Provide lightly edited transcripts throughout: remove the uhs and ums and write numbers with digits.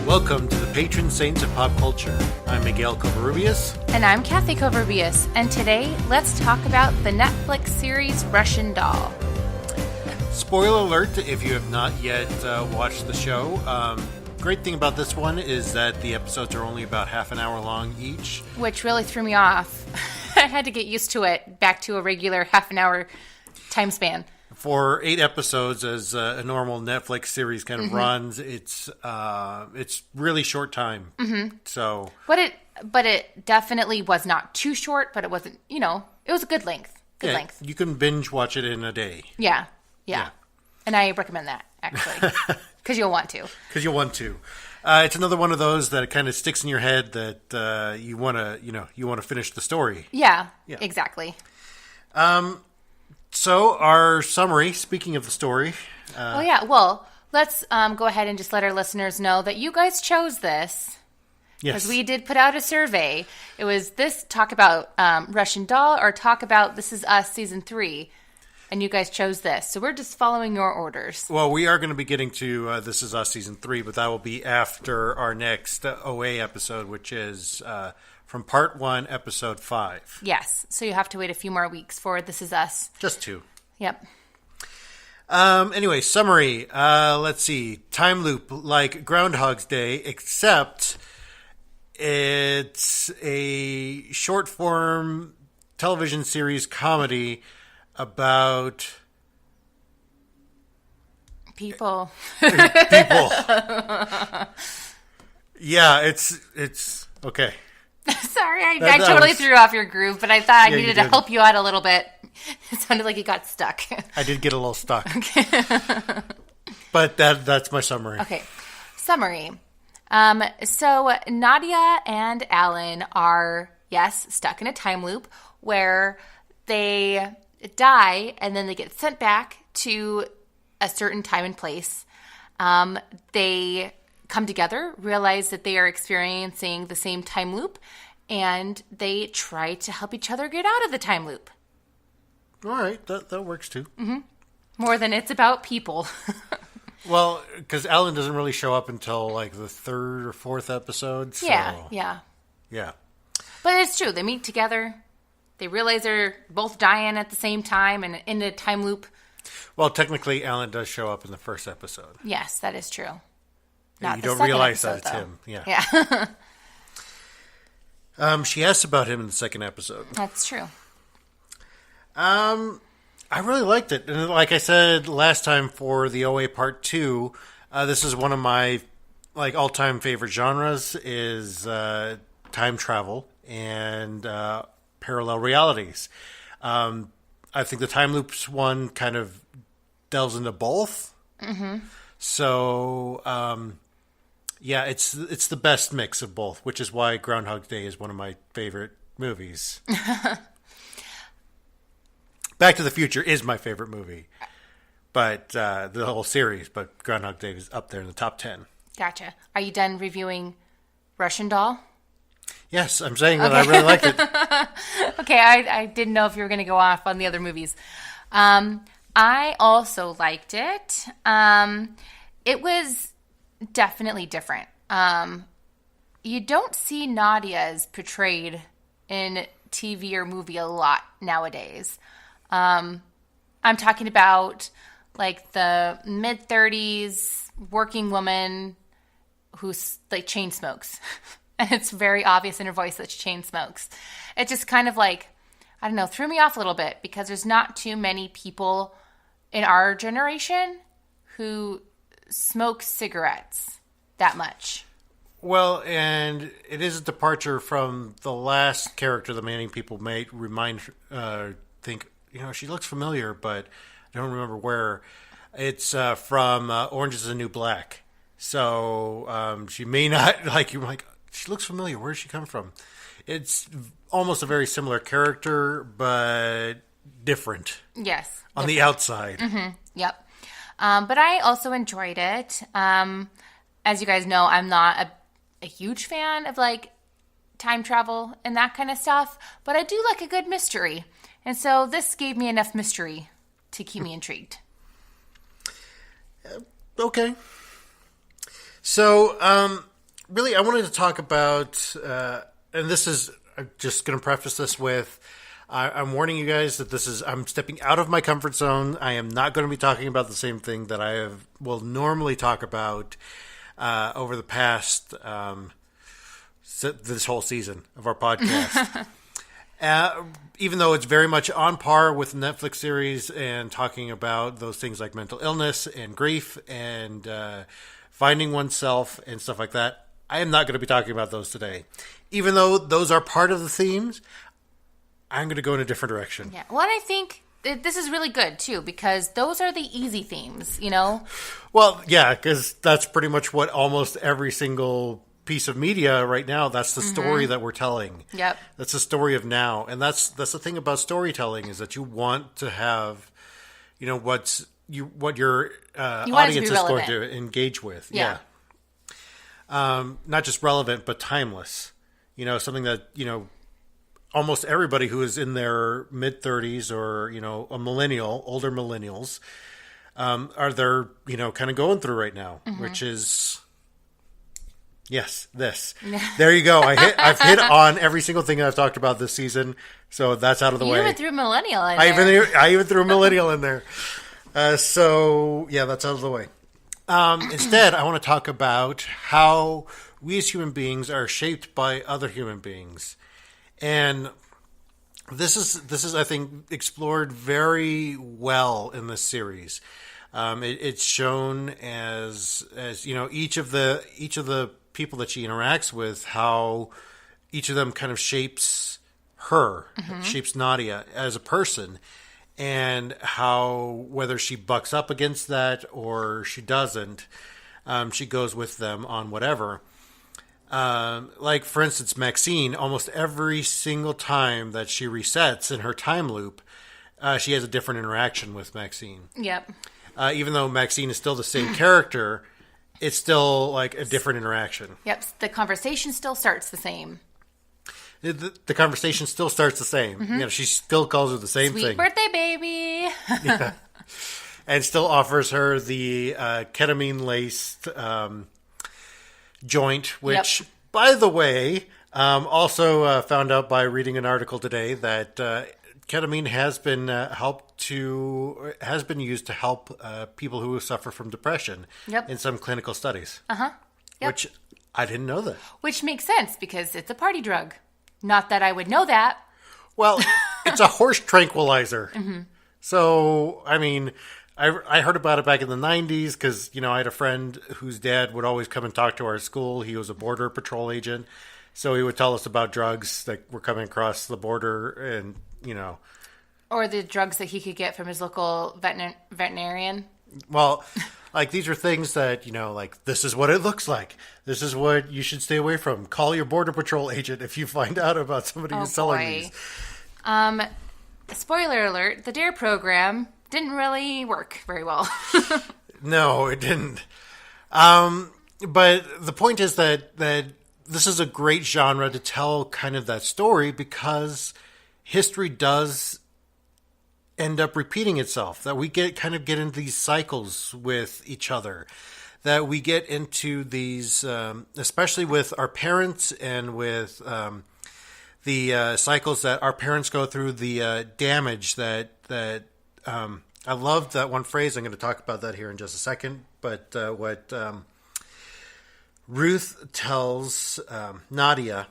Welcome to the Patron Saints of Pop Culture. I'm Miguel Covarrubias. And I'm Kathy Covarrubias. And today, let's talk about the Netflix series Russian Doll. Spoiler alert if you have not yet watched the show. Great thing about this one is that the episodes are only about half an hour long each. Which really threw me off. I had to get used to it, back to a regular half an hour time span. For 8 episodes, as a normal Netflix series kind of runs, it's really short time. So, but it definitely was not too short, but it wasn't. It was a good length. Good length. You can binge watch it in a day. Yeah, and I recommend that actually because you'll want to. It's another one of those that kind of sticks in your head that you want to finish the story. Yeah. Exactly. So our summary, speaking of the story. Well, let's go ahead and just let our listeners know that you guys chose this. Yes. Because we did put out a survey. It was this, talk about Russian Doll or talk about This Is Us Season 3. And you guys chose this. So we're just following your orders. Well, we are going to be getting to This Is Us Season 3, but that will be after our next OA episode, which is from Part 1, Episode 5. Yes. So you have to wait a few more weeks for This Is Us. Just 2. Yep. Anyway, summary. Let's see. Time loop like Groundhog's Day, except it's a short-form television series comedy about people. Yeah, it's okay. Sorry, I totally threw off your groove, but I thought I needed to help you out a little bit. It sounded like you got stuck. I did get a little stuck. Okay. But that's my summary. Okay. Summary. So Nadia and Alan are, stuck in a time loop where they die and then they get sent back to a certain time and place. They come together, realize that they are experiencing the same time loop, and they try to help each other get out of the time loop. All right, that works too. Mm-hmm. More than it's about people. Well, because Alan doesn't really show up until like the 3rd or 4th episode. So. Yeah. But it's true. They meet together. They realize they're both dying at the same time and in the time loop. Well, technically, Alan does show up in the first episode. Yes, that is true. You don't realize that it's him. Yeah. She asks about him in the second episode. That's true. I really liked it. And like I said last time for the OA Part 2, this is one of my all-time favorite genres is time travel and parallel realities. I think the time loops one kind of delves into both. Mm-hmm. So, it's the best mix of both, which is why Groundhog Day is one of my favorite movies. Back to the Future is my favorite movie, but the whole series. But Groundhog Day is up there in the top 10. Gotcha. Are you done reviewing Russian Doll? Yes, I'm saying that I really liked it. Okay, I didn't know if you were going to go off on the other movies. I also liked it. It was definitely different. You don't see Nadia as portrayed in TV or movie a lot nowadays. I'm talking about like the mid-30s working woman who's like chain smokes. And it's very obvious in her voice that she chain smokes. It just kind of threw me off a little bit because there's not too many people in our generation who smoke cigarettes that much. Well, and it is a departure from the last character the Manning people may think, she looks familiar, but I don't remember where. It's from Orange is the New Black. So she may not, you're like, she looks familiar. Where does she come from? It's almost a very similar character, but different. Yes. On the outside. Mm-hmm. Yep. But I also enjoyed it. As you guys know, I'm not a huge fan of time travel and that kind of stuff, but I do like a good mystery. And so this gave me enough mystery to keep me intrigued. Okay. So, really, I wanted to talk about, and this is, I'm just going to preface this with, I'm warning you guys that I'm stepping out of my comfort zone. I am not going to be talking about the same thing that will normally talk about over the past, this whole season of our podcast. Even though it's very much on par with the Netflix series and talking about those things like mental illness and grief and finding oneself and stuff like that, I am not going to be talking about those today. Even though those are part of the themes, I'm going to go in a different direction. Yeah. Well, and I think this is really good, too, because those are the easy themes, you know? Well, yeah, because that's pretty much what almost every single piece of media right now, that's the story that we're telling. Yep. That's the story of now. And that's the thing about storytelling is that you want to have, what your audience is going to engage with. Yeah. Not just relevant, but timeless. Something that, almost everybody who is in their mid 30s or, a millennial, older millennials, are they're, kind of going through right now, which is, yes, this. There you go. I've hit on every single thing I've talked about this season, so that's out of the way. You even threw millennial in there. I even threw millennial in there. So, yeah, that's out of the way. Instead, I want to talk about how we as human beings are shaped by other human beings. And this is I think explored very well in this series. It's shown as each of the people that she interacts with, how each of them kind of shapes her, shapes Nadia as a person, and how whether she bucks up against that or she doesn't, she goes with them on whatever. Like, for instance, Maxine, almost every single time that she resets in her time loop, she has a different interaction with Maxine. Yep. Even though Maxine is still the same character, it's still like a different interaction. Yep. The conversation still starts the same. The conversation still starts the same. She still calls her the same Sweet thing. birthday, baby. Yeah. And still offers her the ketamine-laced joint, which, by the way, also found out by reading an article today that ketamine has been used to help people who suffer from depression in some clinical studies. Yep. Which I didn't know that. Which makes sense because it's a party drug. Not that I would know that. Well, it's a horse tranquilizer. So, I mean, I heard about it back in the 90s because, I had a friend whose dad would always come and talk to our school. He was a border patrol agent. So he would tell us about drugs that were coming across the border and, Or the drugs that he could get from his local veterinarian. Well, like, these are things that, like, this is what it looks like. This is what you should stay away from. Call your border patrol agent if you find out about somebody who's selling these. Spoiler alert, the DARE program didn't really work very well. No, it didn't. But the point is that this is a great genre to tell kind of that story because history does end up repeating itself, that we get into these cycles with each other, that we get into these, especially with our parents and with the cycles that our parents go through, the damage that I love that one phrase. I'm going to talk about that here in just a second. But what Ruth tells Nadia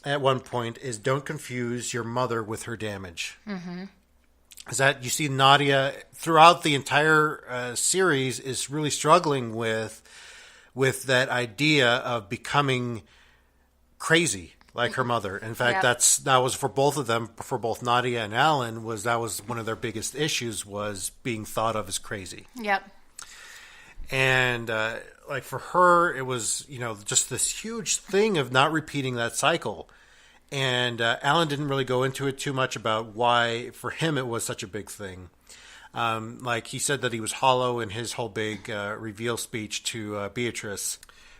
at one point is, don't confuse your mother with her damage. Is that you see Nadia throughout the entire series is really struggling with that idea of becoming crazy like her mother. In fact, that was for both of them, for both Nadia and Alan, that was one of their biggest issues, was being thought of as crazy. Yep. And like for her, it was just this huge thing of not repeating that cycle. And Alan didn't really go into it too much about why, for him, it was such a big thing. Like he said that he was hollow in his whole big reveal speech to Beatrice.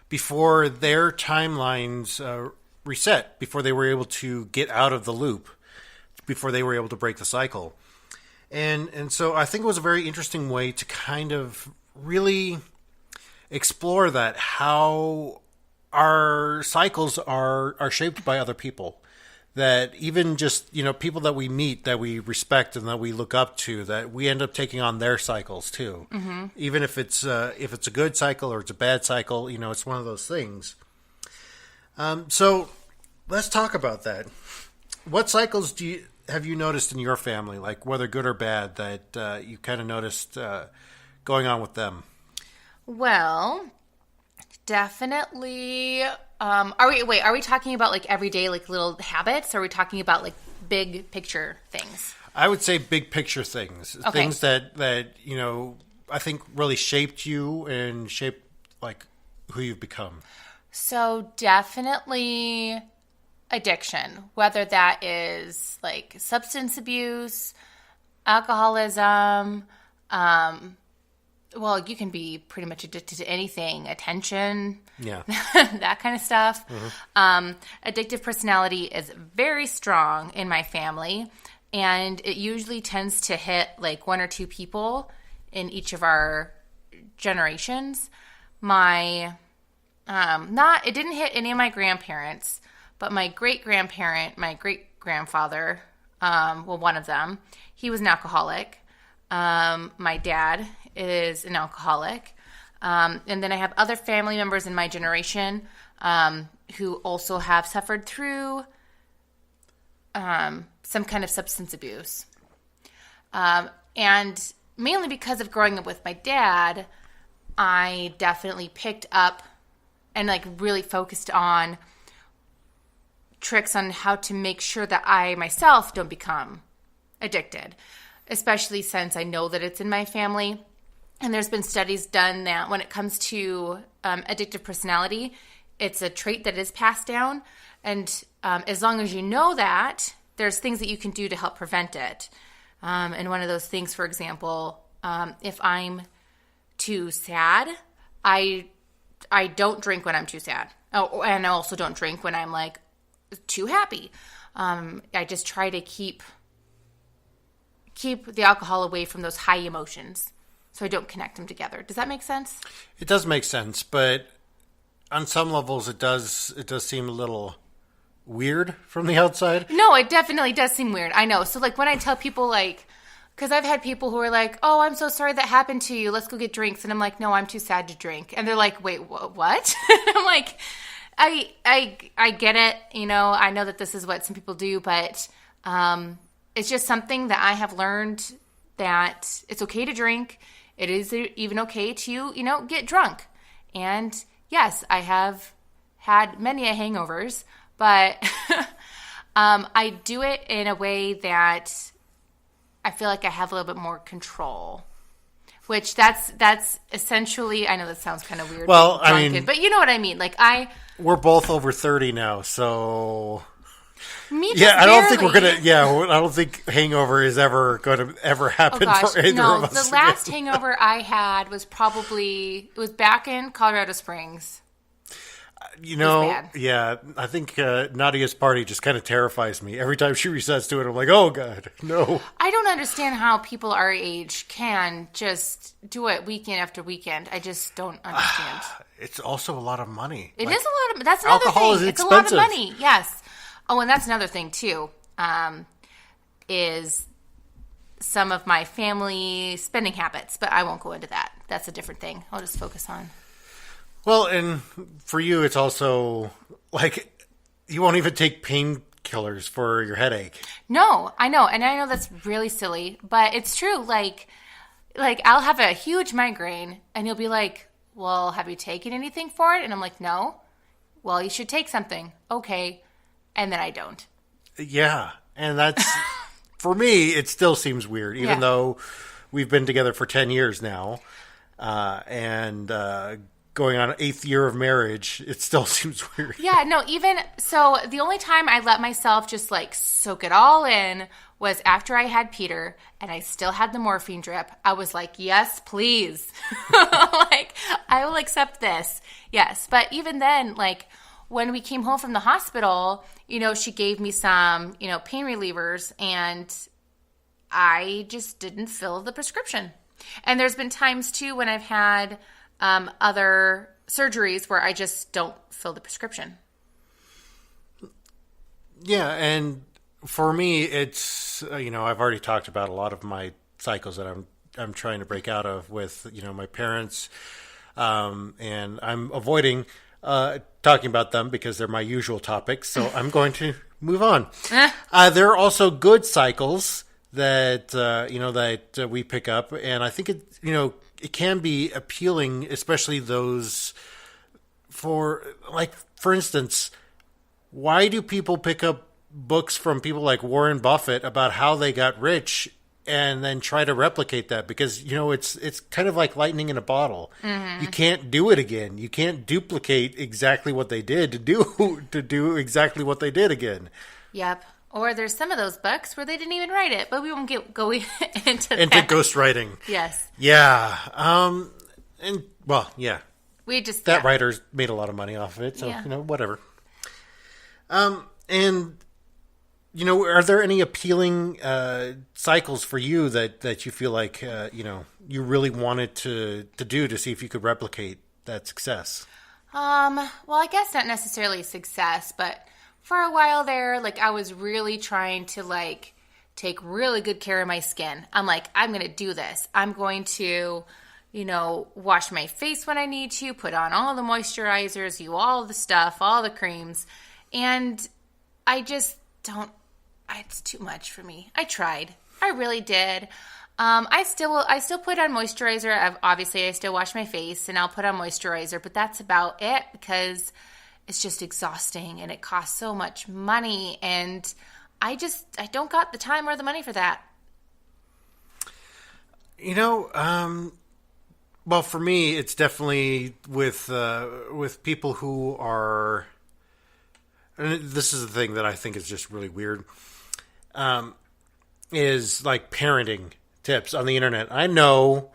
Before their timelines reset, before they were able to get out of the loop, before they were able to break the cycle. And so I think it was a very interesting way to kind of really explore that, how our cycles are shaped by other people. That even just, people that we meet, that we respect and that we look up to, that we end up taking on their cycles too. Mm-hmm. Even if it's a good cycle or it's a bad cycle, it's one of those things. So let's talk about that. What cycles have you noticed in your family, like whether good or bad, that you kind of noticed going on with them? Well, definitely. Are we talking about like everyday like little habits, or are we talking about like big picture things? I would say big picture things. Okay. Things that I think really shaped you and shaped like who you've become. So definitely addiction, whether that is like substance abuse, alcoholism, well, you can be pretty much addicted to anything, attention, that kind of stuff. Mm-hmm. Addictive personality is very strong in my family, and it usually tends to hit like one or two people in each of our generations. It didn't hit any of my grandparents, but my great-grandparent, my great-grandfather, one of them, he was an alcoholic. My dad is an alcoholic. And then I have other family members in my generation who also have suffered through some kind of substance abuse. And mainly because of growing up with my dad, I definitely picked up and like really focused on tricks on how to make sure that I myself don't become addicted, especially since I know that it's in my family. And there's been studies done that when it comes to addictive personality, it's a trait that is passed down. And as long as you know that, there's things that you can do to help prevent it. And one of those things, for example, if I'm too sad, I don't drink when I'm too sad. Oh, and I also don't drink when I'm like too happy. I just try to keep the alcohol away from those high emotions, so I don't connect them together. Does that make sense? It does make sense, but on some levels it does seem a little weird from the outside. No, it definitely does seem weird. I know. So like when I tell people like, because I've had people who are like, "Oh, I'm so sorry that happened to you. Let's go get drinks." And I'm like, "No, I'm too sad to drink." And they're like, "Wait, what?" I'm like, I get it. I know that this is what some people do, but it's just something that I have learned that it's okay to drink. It is even okay to, get drunk. And yes, I have had many hangovers, but I do it in a way that I feel like I have a little bit more control. Which that's essentially, I know that sounds kind of weird. Well, I mean, but you know what I mean. Like we're both over 30 now, so me just I don't think barely. I don't think hangover is ever going to ever happen for either of us. The last hangover I had was back in Colorado Springs. Yeah, I think Nadia's party just kind of terrifies me. Every time she resets to it, I'm like, oh, God, no. I don't understand how people our age can just do it weekend after weekend. I just don't understand. It's also a lot of money. It is a lot of, that's another alcohol thing. Is it's expensive. a lot of money, yes. Oh, and that's another thing, too, is some of my family spending habits, but I won't go into that. That's a different thing. I'll just focus on. Well, and for you, it's also like you won't even take painkillers for your headache. No, I know. And I know that's really silly, but it's true. Like I'll have a huge migraine and you'll be like, well, have you taken anything for it? And I'm like, no. Well, you should take something. Okay. And then I don't. Yeah. And that's, for me, it still seems weird, even though we've been together for 10 years now. And going on 8th year of marriage, it still seems weird. Yeah, no, even so, the only time I let myself just like soak it all in was after I had Peter and I still had the morphine drip. I was like, yes, please. Like, I will accept this. Yes. But even then, like when we came home from the hospital, she gave me some, pain relievers and I just didn't fill the prescription. And there's been times too when I've had other surgeries where I just don't fill the prescription. Yeah, and for me, it's I've already talked about a lot of my cycles that I'm trying to break out of with my parents, and I'm avoiding talking about them because they're my usual topics. So I'm going to move on. There are also good cycles that that we pick up, and I think it can be appealing, especially those for instance. Why do people pick up books from people like Warren Buffett about how they got rich and then try to replicate that? Because, it's kind of like lightning in a bottle. Mm-hmm. You can't do it again. You can't duplicate exactly what they did to do exactly what they did again. Yep. Or there's some of those books where they didn't even write it, but we won't go into ghostwriting. Yes. Yeah. Yeah. That writer's made a lot of money off of it, so, whatever. And are there any appealing cycles for you that you feel like you really wanted to do to see if you could replicate that success? Well, I guess not necessarily success, but for a while there, I was really trying to take really good care of my skin. I'm going to do this. I'm going to wash my face when I need to, put on all the moisturizers, all the stuff, all the creams. And I just don't, it's too much for me. I tried. I really did. I still put on moisturizer. Obviously, I still wash my face and I'll put on moisturizer, but that's about it because it's just exhausting and it costs so much money. And I don't got the time or the money for that. Well, for me, it's definitely with people who are. And this is the thing that I think is just really weird, is parenting tips on the internet. I know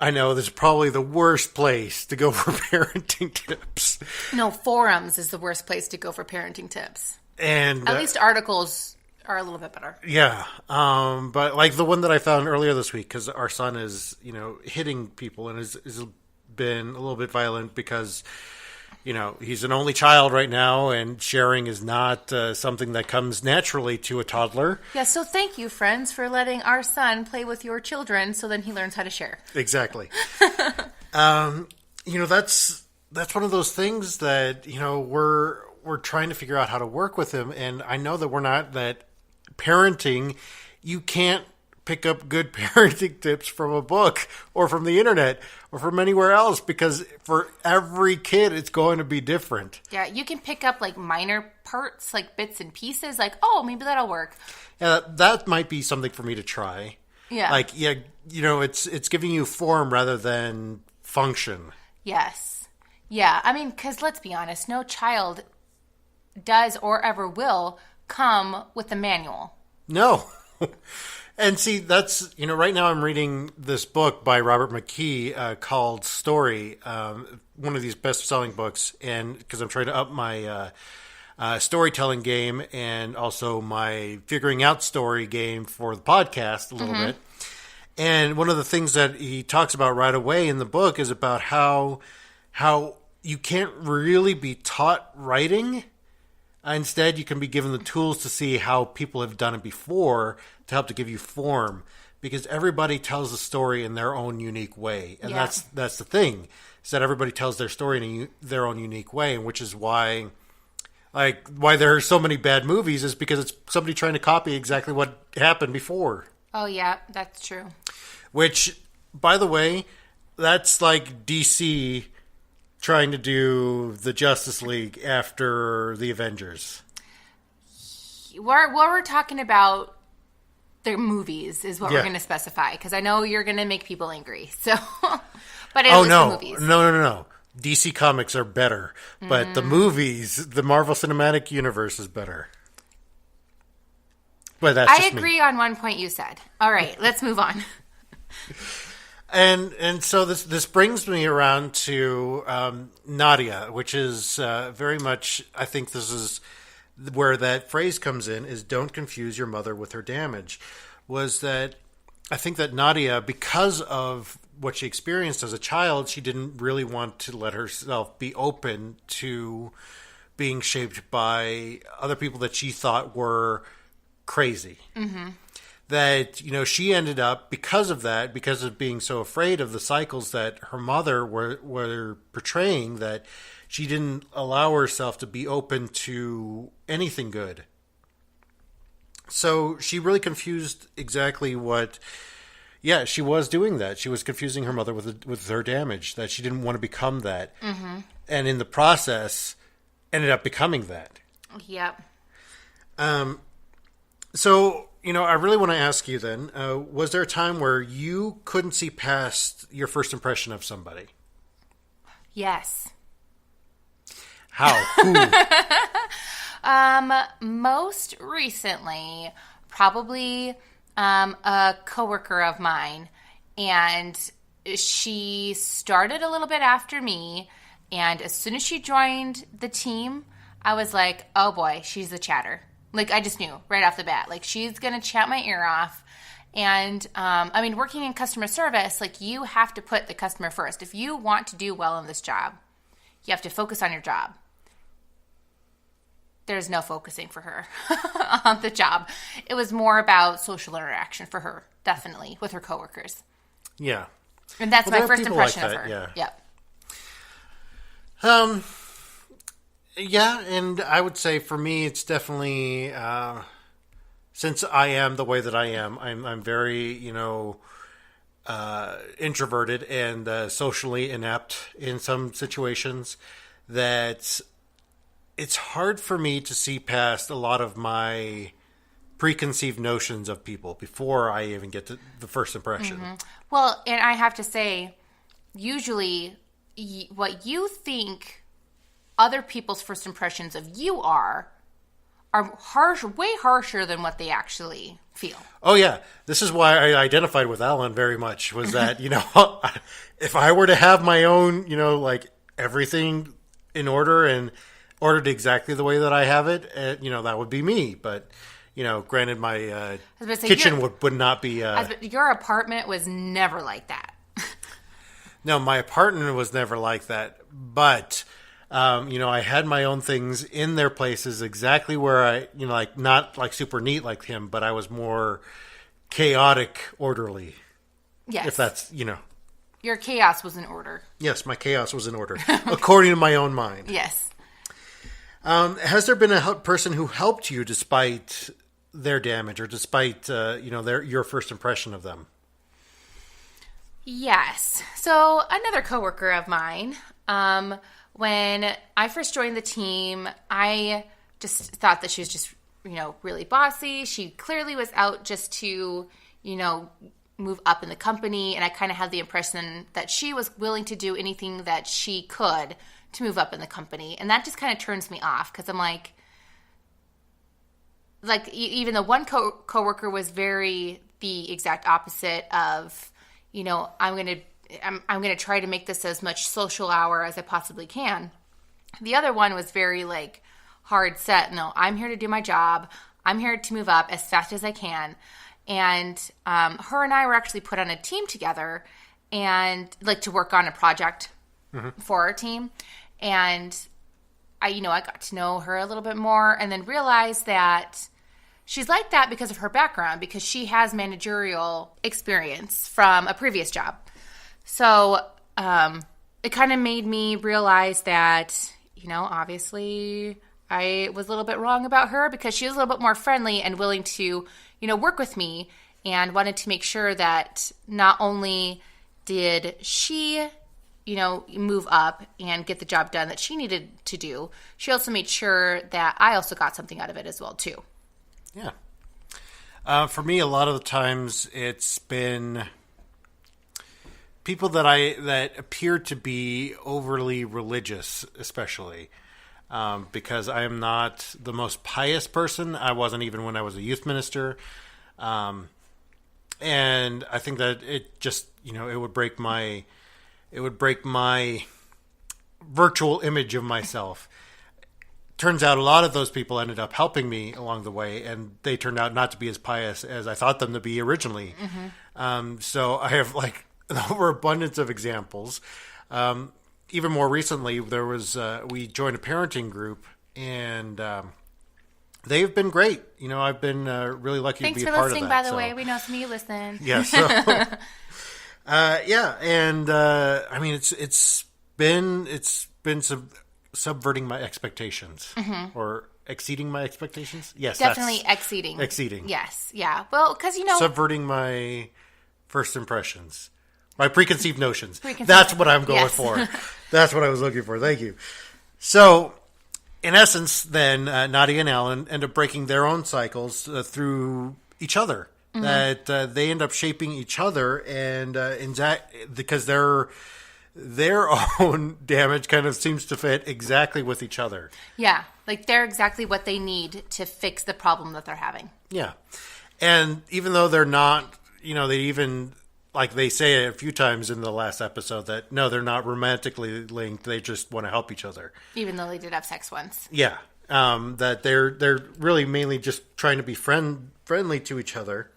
this is probably the worst place to go for parenting tips. No, forums is the worst place to go for parenting tips. And at least articles are a little bit better. Yeah. But the one that I found earlier this week, because our son is, hitting people and has been a little bit violent because he's an only child right now, and sharing is not something that comes naturally to a toddler. Yeah, so thank you, friends, for letting our son play with your children so then he learns how to share. Exactly. That's one of those things that, we're trying to figure out how to work with him. And I know that parenting, you can't pick up good parenting tips from a book or from the internet or from anywhere else, because for every kid it's going to be different. Yeah, you can pick up minor parts, bits and pieces, maybe that'll work. Yeah, that might be something for me to try. Yeah. It's giving you form rather than function. Yes. Yeah, I mean, because let's be honest, no child does or ever will come with a manual. No. And see, that's, right now I'm reading this book by Robert McKee called Story, one of these best-selling books, and because I'm trying to up my storytelling game and also my figuring out story game for the podcast a little bit. And one of the things that he talks about right away in the book is about how you can't really be taught writing. Instead, you can be given the tools to see how people have done it before to help to give you form, because everybody tells the story in their own unique way. And that's the thing, is that everybody tells their story in their own unique way, and which is why there are so many bad movies, is because it's somebody trying to copy exactly what happened before. Oh, yeah, that's true. Which, by the way, that's like DC trying to do the Justice League after the Avengers. We're talking about the movies is what we're going to specify, because I know you're going to make people angry. So, but the movies. No. DC comics are better, but the movies, the Marvel Cinematic Universe is better. But that's I agree on one point you said. All right, let's move on. And so this brings me around to Nadia, which is very much, I think this is where that phrase comes in, is don't confuse your mother with her damage. Was that I think that Nadia, because of what she experienced as a child, she didn't really want to let herself be open to being shaped by other people that she thought were crazy. Mm-hmm. That, she ended up, because of that, because of being so afraid of the cycles that her mother were portraying, that she didn't allow herself to be open to anything good. So she really confused exactly what... Yeah, she was doing that. She was confusing her mother with her damage, that she didn't want to become that. Mm-hmm. And in the process, ended up becoming that. Yep. So, I really want to ask you then, was there a time where you couldn't see past your first impression of somebody? Yes. How? Who? Most recently, probably a coworker of mine, and she started a little bit after me, and as soon as she joined the team, I was like, oh boy, she's a chatter. Like, I just knew right off the bat, like, she's going to chat my ear off. And, working in customer service, like, you have to put the customer first. If you want to do well in this job, you have to focus on your job. There's no focusing for her on the job. It was more about social interaction for her, definitely, with her coworkers. Yeah. And that's my first impression of her. Yeah. Yep. Yeah, and I would say for me, it's definitely, since I am the way that I am, I'm very, introverted and socially inept in some situations, that it's hard for me to see past a lot of my preconceived notions of people before I even get to the first impression. Mm-hmm. Well, and I have to say, usually what you think other people's first impressions of you are harsh, way harsher than what they actually feel. Oh yeah, this is why I identified with Alan very much. Was that if I were to have my own, everything in order and ordered exactly the way that I have it, that would be me. But granted, my kitchen would not be. Your apartment was never like that. No, my apartment was never like that, but. I had my own things in their places exactly where I, not like super neat like him, but I was more chaotic, orderly. Yes. If that's, Your chaos was in order. Yes, my chaos was in order, according to my own mind. Yes. Has there been a person who helped you despite their damage or despite, your first impression of them? Yes. So another coworker of mine, when I first joined the team, I just thought that she was just, really bossy. She clearly was out just to, move up in the company. And I kind of had the impression that she was willing to do anything that she could to move up in the company. And that just kind of turns me off because I'm like even the one coworker was very the exact opposite of, I'm going to try to make this as much social hour as I possibly can. The other one was very hard set. No, I'm here to do my job. I'm here to move up as fast as I can. And her and I were actually put on a team together and to work on a project for our team. And I got to know her a little bit more and then realized that she's like that because of her background, because she has managerial experience from a previous job. So it kind of made me realize that, obviously I was a little bit wrong about her because she was a little bit more friendly and willing to, work with me and wanted to make sure that not only did she, move up and get the job done that she needed to do, she also made sure that I also got something out of it as well, too. Yeah. For me, a lot of the times it's been people that appear to be overly religious, especially because I am not the most pious person. I wasn't even when I was a youth minister, and I think that it just it would break my virtual image of myself. Turns out a lot of those people ended up helping me along the way, and they turned out not to be as pious as I thought them to be originally. Mm-hmm. So I have an overabundance of examples. Even more recently, there was we joined a parenting group, and they've been great. I've been really lucky to be a part of that. Thanks for listening, by the way. We know some of you listen. Yeah. So, yeah, and I mean, it's been subverting my expectations or exceeding my expectations. Yes, definitely exceeding. Exceeding. Yes. Yeah. Well, because subverting my first impressions. My preconceived notions. That's what I'm going for. That's what I was looking for. Thank you. So, in essence, then, Nadia and Alan end up breaking their own cycles through each other. That they end up shaping each other, and because their own damage kind of seems to fit exactly with each other. Yeah. Like, they're exactly what they need to fix the problem that they're having. Yeah. And even though they're not, they even... Like they say a few times in the last episode that, no, they're not romantically linked. They just want to help each other. Even though they did have sex once. Yeah. That they're really mainly just trying to be friendly to each other.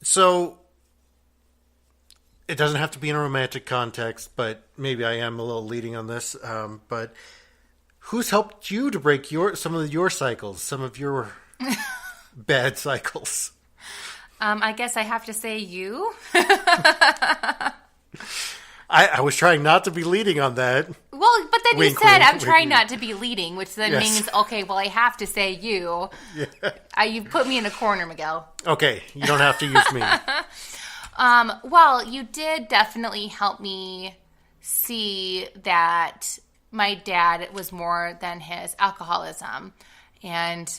So it doesn't have to be in a romantic context, but maybe I am a little leading on this. But who's helped you to break some of your cycles, some of your bad cycles? I guess I have to say you. I was trying not to be leading on that. Well, but then wink, you said, wink, I'm trying wink. not to be leading, which then means, okay, well, I have to say you. Yeah. You put me in a corner, Miguel. Okay, you don't have to use me. Well, you did definitely help me see that my dad was more than his alcoholism. And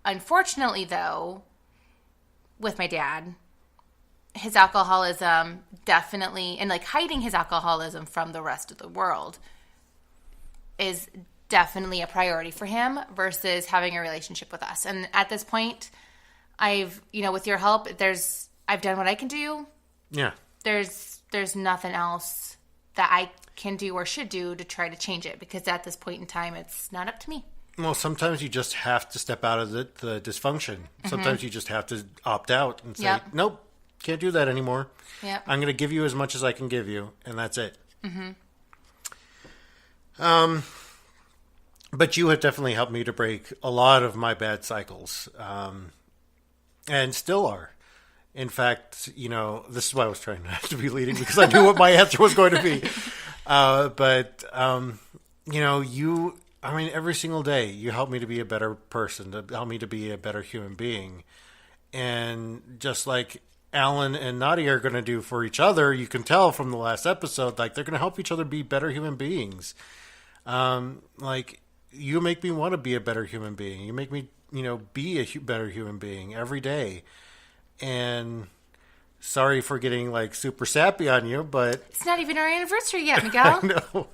unfortunately, though, with my dad, his alcoholism definitely, and like hiding his alcoholism from the rest of the world is definitely a priority for him versus having a relationship with us. And at this point, I've, with your help, I've done what I can do. Yeah. There's nothing else that I can do or should do to try to change it, because at this point in time, it's not up to me. Well, sometimes you just have to step out of the dysfunction. Sometimes you just have to opt out and say, nope, can't do that anymore. Yep. I'm going to give you as much as I can give you, and that's it. But you have definitely helped me to break a lot of my bad cycles, and still are. In fact, this is why I was trying not to be leading, because I knew what my answer was going to be. Every single day you help me to be a better person, to help me to be a better human being. And just like Alan and Nadia are going to do for each other, you can tell from the last episode, like they're going to help each other be better human beings. Like you make me want to be a better human being. You make me, be a better human being every day. And sorry for getting like super sappy on you, but it's not even our anniversary yet, Miguel. I know.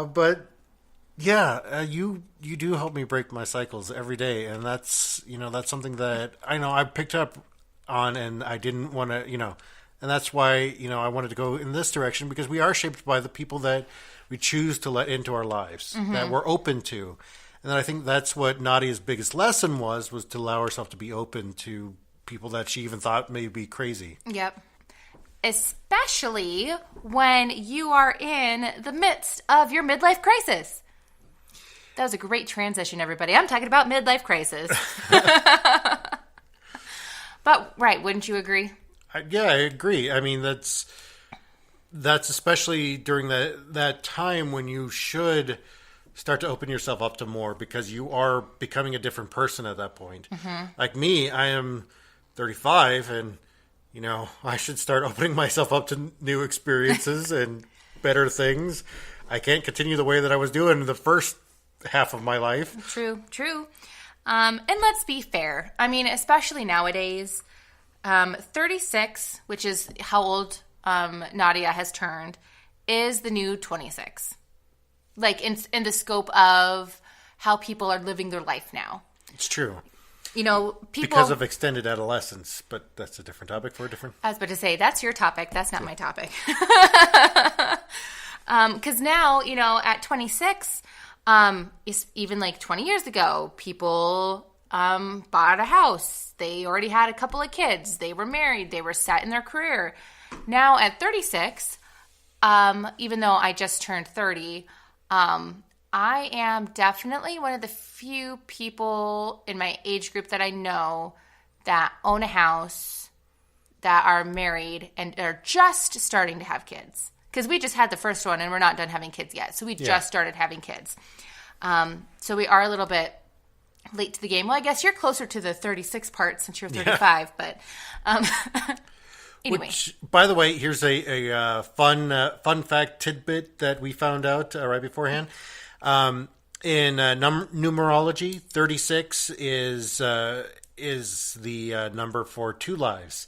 But yeah, you do help me break my cycles every day, and that's something that I know I picked up on, and I didn't want to, and that's why I wanted to go in this direction, because we are shaped by the people that we choose to let into our lives, that we're open to, and I think that's what Nadia's biggest lesson was to allow herself to be open to people that she even thought may be crazy. Yep. Especially when you are in the midst of your midlife crisis. That was a great transition, everybody. I'm talking about midlife crisis. But, right, wouldn't you agree? Yeah, I agree. I mean, that's especially during that time when you should start to open yourself up to more, because you are becoming a different person at that point. Like me, I am 35, and, I should start opening myself up to new experiences and better things. I can't continue the way that I was doing the first half of my life. True. And let's be fair. I mean, especially nowadays, 36, which is how old Nadia has turned, is the new 26. Like in the scope of how people are living their life now. It's true. People... Because of extended adolescence, but that's a different topic for a different... I was about to say, that's your topic. That's not my topic. Because now, at 26... even like 20 years ago, people bought a house. They already had a couple of kids. They were married. They were set in their career. Now at 36, even though I just turned 30, I am definitely one of the few people in my age group that I know that own a house, that are married, and are just starting to have kids. Because we just had the first one, and we're not done having kids yet. So we just started having kids. So we are a little bit late to the game. Well, I guess you're closer to the 36 part since you're 35. But anyway. Which, by the way, here's a fun fact tidbit that we found out right beforehand. In numerology, 36 is the number for two lives.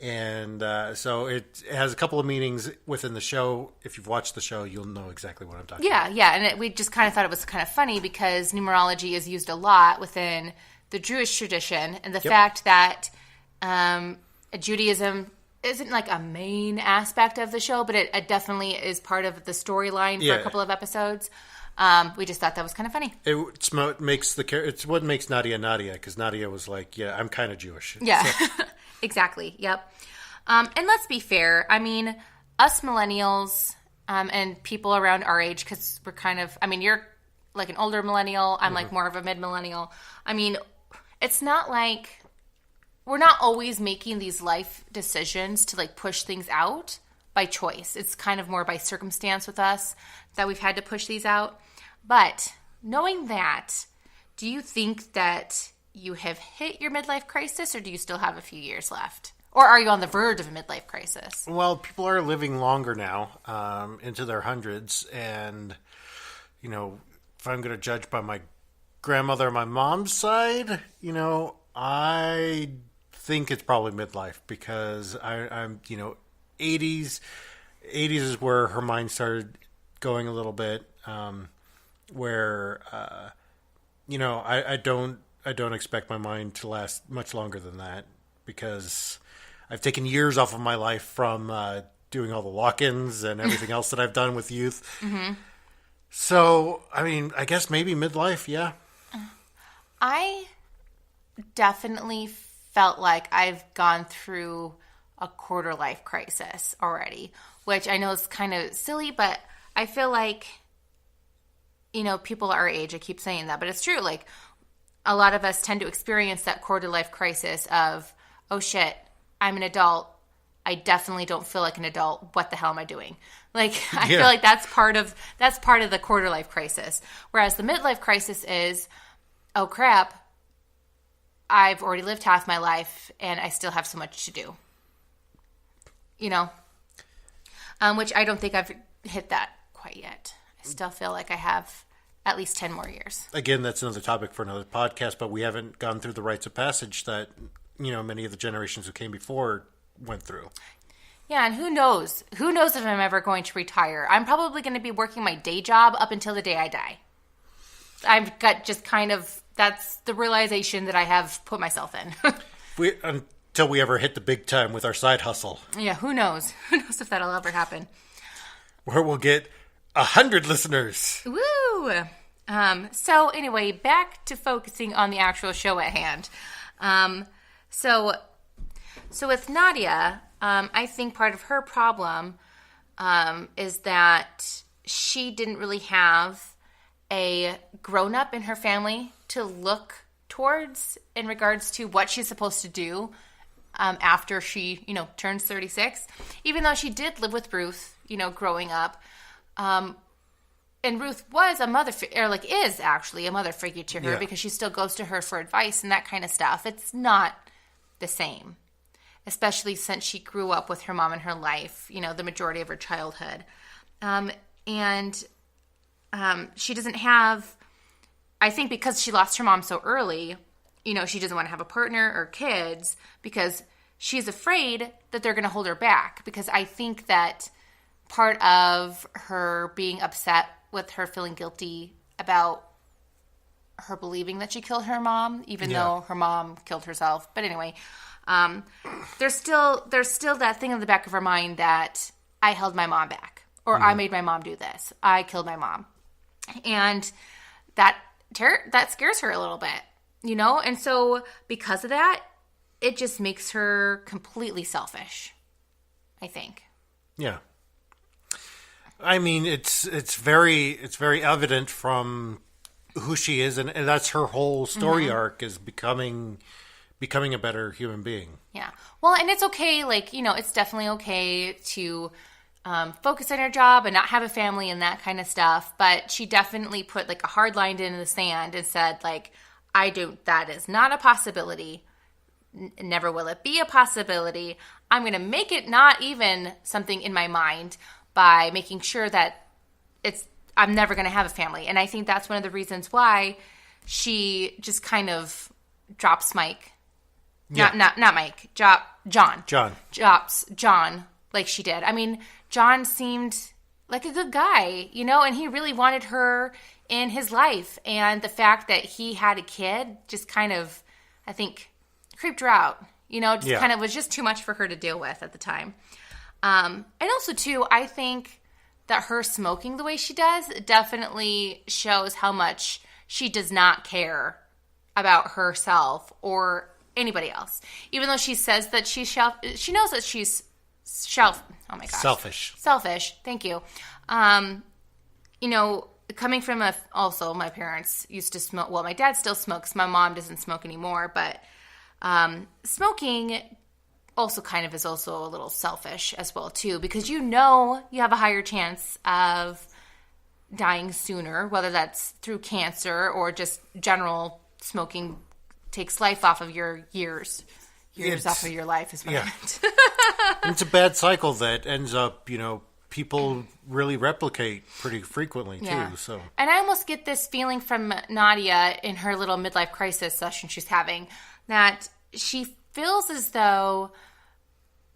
And so it has a couple of meanings within the show. If you've watched the show, you'll know exactly what I'm talking about. Yeah. And we just kind of thought it was kind of funny because numerology is used a lot within the Jewish tradition. And the fact that Judaism isn't like a main aspect of the show, but it definitely is part of the storyline for a couple of episodes. We just thought that was kind of funny. It's what makes Nadia Nadia, because Nadia was like, yeah, I'm kind of Jewish. Yeah, so. Exactly. Yep. And let's be fair. I mean, us millennials and people around our age, because we're kind of, I mean, you're like an older millennial. I'm like more of a mid-millennial. I mean, it's not like we're not always making these life decisions to like push things out by choice. It's kind of more by circumstance with us that we've had to push these out. But knowing that, do you think that you have hit your midlife crisis, or do you still have a few years left? Or are you on the verge of a midlife crisis? Well, people are living longer now, into their hundreds. And, you know, if I'm going to judge by my grandmother on my mom's side, you know, I think it's probably midlife because I'm, you know, 80s is where her mind started going a little bit, where, you know, I don't expect my mind to last much longer than that because I've taken years off of my life from doing all the walk-ins and everything else that I've done with youth. Mm-hmm. So, I mean, I guess maybe midlife, yeah. I definitely felt like I've gone through a quarter life crisis already, which I know is kind of silly, but I feel like, you know, people our age, I keep saying that, but it's true. Like, a lot of us tend to experience that quarter life crisis of, oh shit, I'm an adult. I definitely don't feel like an adult. What the hell am I doing? Like, I feel like that's part of the quarter life crisis. Whereas the midlife crisis is, oh crap, I've already lived half my life and I still have so much to do. You know? Which I don't think I've hit that quite yet. I still feel like I have at least 10 more years. Again, that's another topic for another podcast, but we haven't gone through the rites of passage that, you know, many of the generations who came before went through. Yeah, and who knows? Who knows if I'm ever going to retire? I'm probably going to be working my day job up until the day I die. I've got just kind of, that's the realization that I have put myself in. Until we ever hit the big time with our side hustle. Yeah, who knows? Who knows if that'll ever happen? Where we'll get 100 listeners. Woo! So anyway, back to focusing on the actual show at hand. So with Nadia, I think part of her problem is that she didn't really have a grown-up in her family to look towards in regards to what she's supposed to do after she, you know, turns 36. Even though she did live with Ruth, you know, growing up. And Ruth was a mother, is actually a mother figure to her because she still goes to her for advice and that kind of stuff. It's not the same, especially since she grew up with her mom in her life, you know, the majority of her childhood. And she doesn't have, I think because she lost her mom so early, you know, she doesn't want to have a partner or kids because she's afraid that they're going to hold her back. Because I think that part of her being upset with her feeling guilty about her believing that she killed her mom, even though her mom killed herself. But anyway, there's still that thing in the back of her mind that I held my mom back, or I made my mom do this. I killed my mom. And that scares her a little bit. And so because of that, it just makes her completely selfish, I think. Yeah. I mean, it's very evident from who she is, and that's her whole story arc, is becoming a better human being. Yeah. Well, and it's okay, it's definitely okay to focus on her job and not have a family and that kind of stuff. But she definitely put a hard line in the sand and said, that is not a possibility. Never will it be a possibility. I'm going to make it not even something in my mind by making sure that I'm never going to have a family. And I think that's one of the reasons why she just kind of drops Mike. Yeah. Not Mike. John. Drops John like she did. I mean, John seemed like a good guy, and he really wanted her in his life. And the fact that he had a kid just kind of, I think, creeped her out. Kind of was just too much for her to deal with at the time. And also, too, I think that her smoking the way she does definitely shows how much she does not care about herself or anybody else. Even though she says that she knows that she's oh my gosh. Selfish. Thank you. Coming from also my parents used to smoke. Well, my dad still smokes. My mom doesn't smoke anymore, but smoking also kind of is also a little selfish as well too, because you have a higher chance of dying sooner, whether that's through cancer or just general smoking takes life off of your years off of your life is what I meant. It's a bad cycle that ends up, people really replicate pretty frequently too. So, and I almost get this feeling from Nadia in her little midlife crisis session she's having, that she feels as though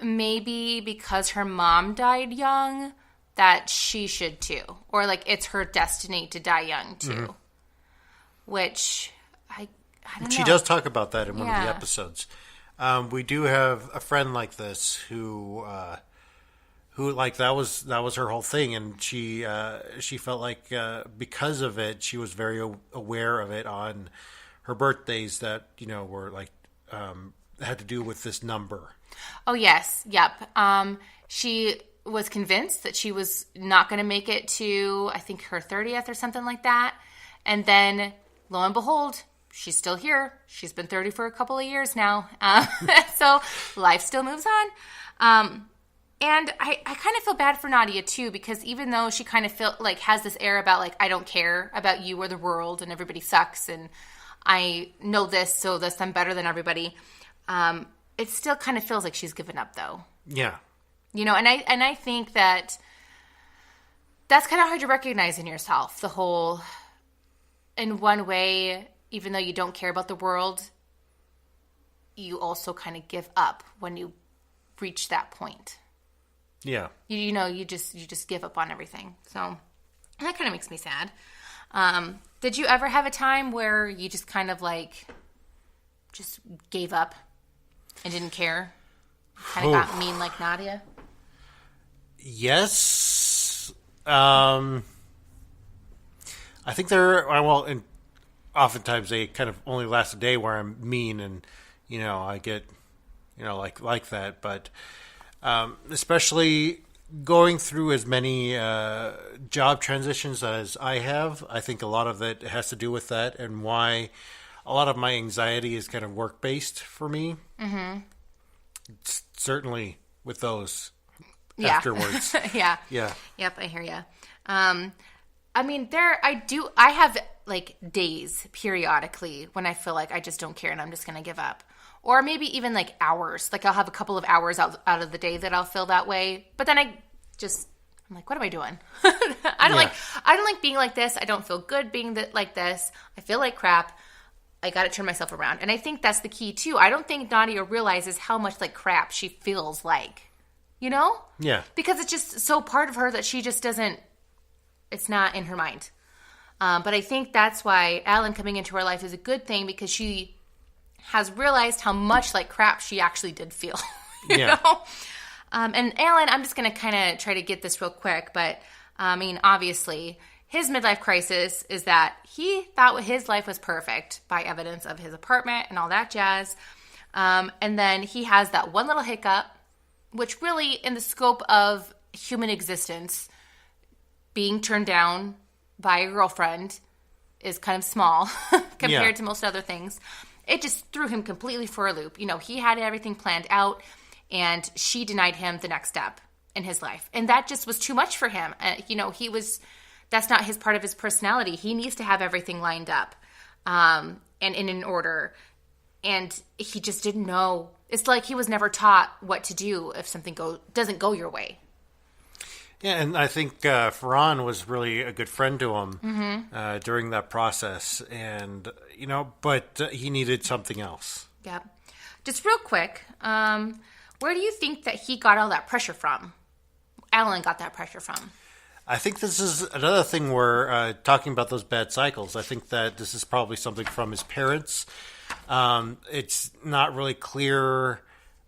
maybe because her mom died young that she should too, or it's her destiny to die young too, which I don't know. She does talk about that in one of the episodes. We do have a friend like this who that was her whole thing, and she felt like because of it, she was very aware of it on her birthdays that were had to do with this number. Oh yes, yep. She was convinced that she was not going to make it to, I think, her 30th or something like that, and then lo and behold, she's still here. She's been 30 for a couple of years now. So life still moves on. And I kind of feel bad for Nadia too, because even though she kind of has this air about I don't care about you or the world and everybody sucks and I know this, so thus I'm better than everybody. It still kind of feels like she's given up though. Yeah. And I think that that's kind of hard to recognize in yourself. The whole, in one way, even though you don't care about the world, you also kind of give up when you reach that point. Yeah. You just give up on everything. So that kind of makes me sad. Did you ever have a time where you just kind of just gave up and didn't care? Kind of got mean like Nadia? Yes. I think and oftentimes they kind of only last a day where I'm mean and, I get, like that. But especially going through as many job transitions as I have, I think a lot of it has to do with that, and why a lot of my anxiety is kind of work-based for me. Mm-hmm. Certainly with those afterwards. Yeah. Yep, I hear you. I mean, I have days periodically when I feel like I just don't care and I'm just going to give up. Or maybe even hours. I'll have a couple of hours out of the day that I'll feel that way. But then I'm what am I doing? I don't like being like this. I don't feel good being like this. I feel like crap. I got to turn myself around. And I think that's the key too. I don't think Nadia realizes how much like crap she feels like, Yeah. Because it's just so part of her that she just doesn't, it's not in her mind. But I think that's why Alan coming into her life is a good thing, because she has realized how much like crap she actually did feel, you know? And Alan, I'm just going to kind of try to get this real quick, but I mean, obviously his midlife crisis is that he thought his life was perfect by evidence of his apartment and all that jazz. And then he has that one little hiccup, which really, in the scope of human existence, being turned down by a girlfriend is kind of small compared to most other things. It just threw him completely for a loop. He had everything planned out, and she denied him the next step in his life. And that just was too much for him. That's not his part of his personality. He needs to have everything lined up and in an order. And he just didn't know. It's like he was never taught what to do if something doesn't go your way. Yeah, and I think Ferran was really a good friend to him during that process. And, but he needed something else. Yeah. Just real quick, where do you think that he got all that pressure from? Alan got that pressure from? I think this is another thing where talking about those bad cycles. I think that this is probably something from his parents. It's not really clear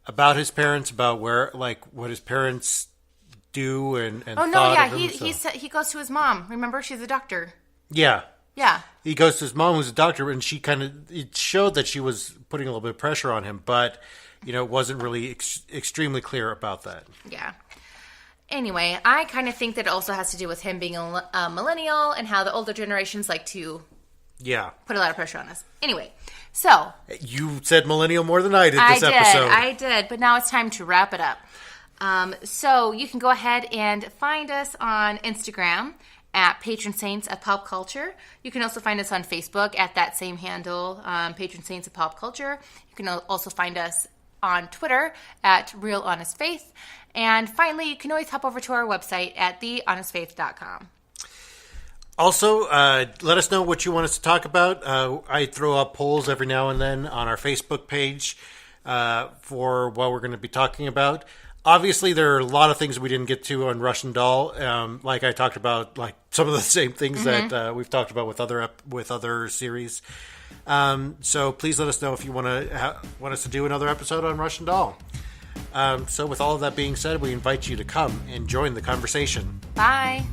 about his parents, about what his parents do and oh no, yeah, he goes to his mom. Remember, she's a doctor. Yeah, yeah. He goes to his mom, who's a doctor, and she it showed that she was putting a little bit of pressure on him, but wasn't really extremely clear about that. Yeah. Anyway, I kind of think that it also has to do with him being a millennial and how the older generations like to put a lot of pressure on us. Anyway, so. You said millennial more than I did this episode. I did, but now it's time to wrap it up. So you can go ahead and find us on Instagram at Patron Saints of Pop Culture. You can also find us on Facebook at that same handle, Patron Saints of Pop Culture. You can also find us on Twitter at Real Honest Faith. And finally, you can always hop over to our website at thehonestfaith.com. Also, let us know what you want us to talk about. I throw up polls every now and then on our Facebook page for what we're going to be talking about. Obviously, there are a lot of things we didn't get to on Russian Doll. Like I talked about, like some of the same things that we've talked about with other series. So please let us know if you want us to do another episode on Russian Doll. So with all of that being said, we invite you to come and join the conversation. Bye.